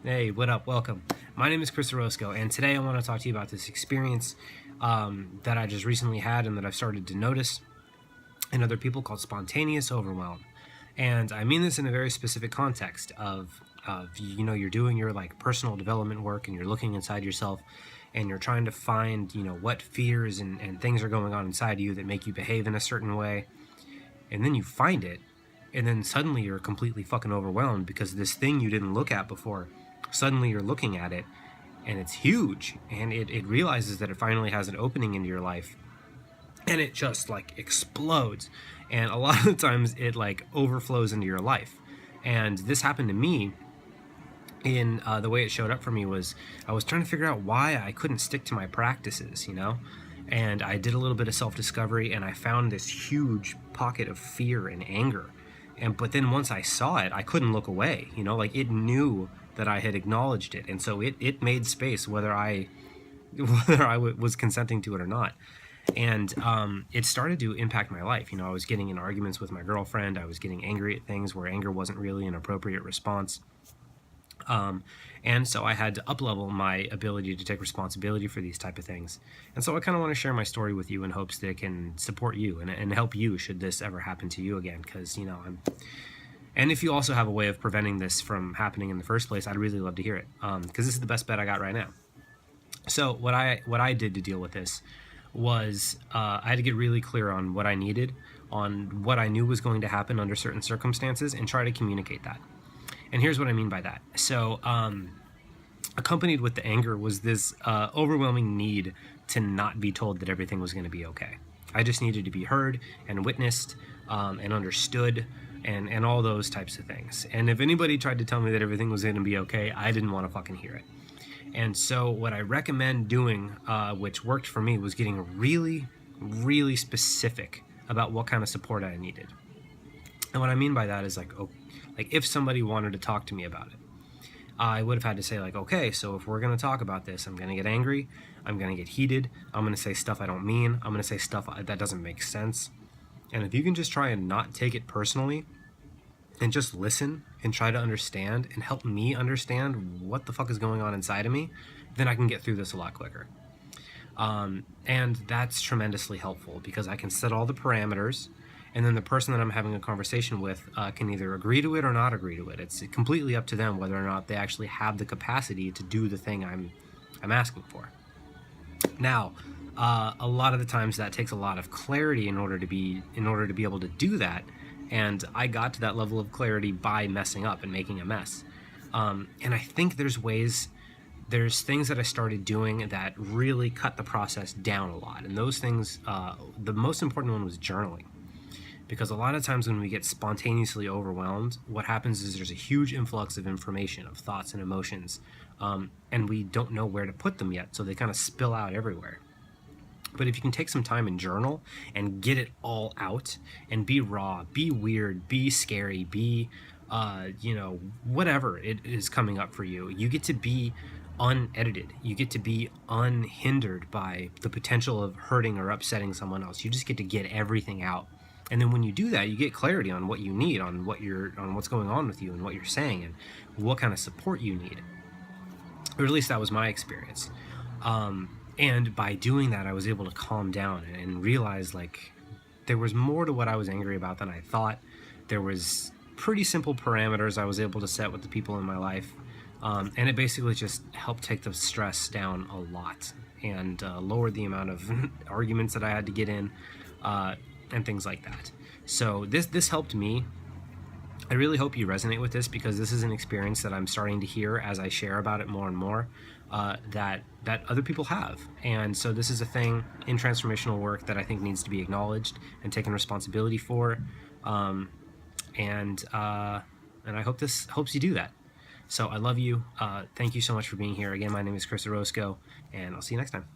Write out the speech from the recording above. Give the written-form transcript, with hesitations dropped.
Hey, what up? Welcome. My name is Chris Orozco, and today I want to talk to you about this experience that I just recently had and that I've started to notice in other people called spontaneous overwhelm. And I mean this in a very specific context of you're doing your like personal development work and you're looking inside yourself and you're trying to find, what fears and things are going on inside you that make you behave in a certain way. And then you find it, and then suddenly you're completely fucking overwhelmed because this thing you didn't look at before, suddenly you're looking at it and it's huge, and it realizes that it finally has an opening into your life, and it just like explodes. And a lot of the times it like overflows into your life. And this happened to me in the way it showed up for me was I was trying to figure out why I couldn't stick to my practices, and I did a little bit of self-discovery, and I found this huge pocket of fear and anger. But then once I saw it, I couldn't look away. Like it knew that I had acknowledged it, and so it made space whether I was consenting to it or not. And it started to impact my life. I was getting in arguments with my girlfriend. I was getting angry at things where anger wasn't really an appropriate response. And so I had to up-level my ability to take responsibility for these type of things. And so I kind of want to share my story with you in hopes that it can support you and help you should this ever happen to you again. Because, and if you also have a way of preventing this from happening in the first place, I'd really love to hear it. Because this is the best bet I got right now. So what I did to deal with this was I had to get really clear on what I needed, on what I knew was going to happen under certain circumstances, and try to communicate that. And here's what I mean by that. So accompanied with the anger was this overwhelming need to not be told that everything was going to be okay. I just needed to be heard and witnessed and understood and all those types of things. And if anybody tried to tell me that everything was going to be okay, I didn't want to fucking hear it. And so what I recommend doing, which worked for me, was getting really, really specific about what kind of support I needed. And what I mean by that is like if somebody wanted to talk to me about it, I would have had to say like, okay, so if we're going to talk about this, I'm going to get angry, I'm going to get heated, I'm going to say stuff I don't mean, I'm going to say stuff that doesn't make sense. And if you can just try and not take it personally and just listen and try to understand and help me understand what the fuck is going on inside of me, then I can get through this a lot quicker. And that's tremendously helpful because I can set all the parameters, and then the person that I'm having a conversation with can either agree to it or not agree to it. It's completely up to them whether or not they actually have the capacity to do the thing I'm asking for. Now, a lot of the times that takes a lot of clarity in order to be able to do that. And I got to that level of clarity by messing up and making a mess. And I think there's things that I started doing that really cut the process down a lot. And those things, the most important one was journaling. Because a lot of times when we get spontaneously overwhelmed, what happens is there's a huge influx of information, of thoughts and emotions, and we don't know where to put them yet, so they kind of spill out everywhere. But if you can take some time and journal and get it all out and be raw, be weird, be scary, be, whatever it is coming up for you, you get to be unedited. You get to be unhindered by the potential of hurting or upsetting someone else. You just get to get everything out. And then when you do that, you get clarity on what you need, on what's going on with you and what you're saying and what kind of support you need. Or at least that was my experience. And by doing that, I was able to calm down and realize like there was more to what I was angry about than I thought. There was pretty simple parameters I was able to set with the people in my life. And it basically just helped take the stress down a lot and lowered the amount of arguments that I had to get in. And things like that. So this helped me. I really hope you resonate with this because this is an experience that I'm starting to hear as I share about it more and more that other people have. And so this is a thing in transformational work that I think needs to be acknowledged and taken responsibility for. And I hope this helps you do that. So I love you. Thank you so much for being here. Again, my name is Chris Orozco, and I'll see you next time.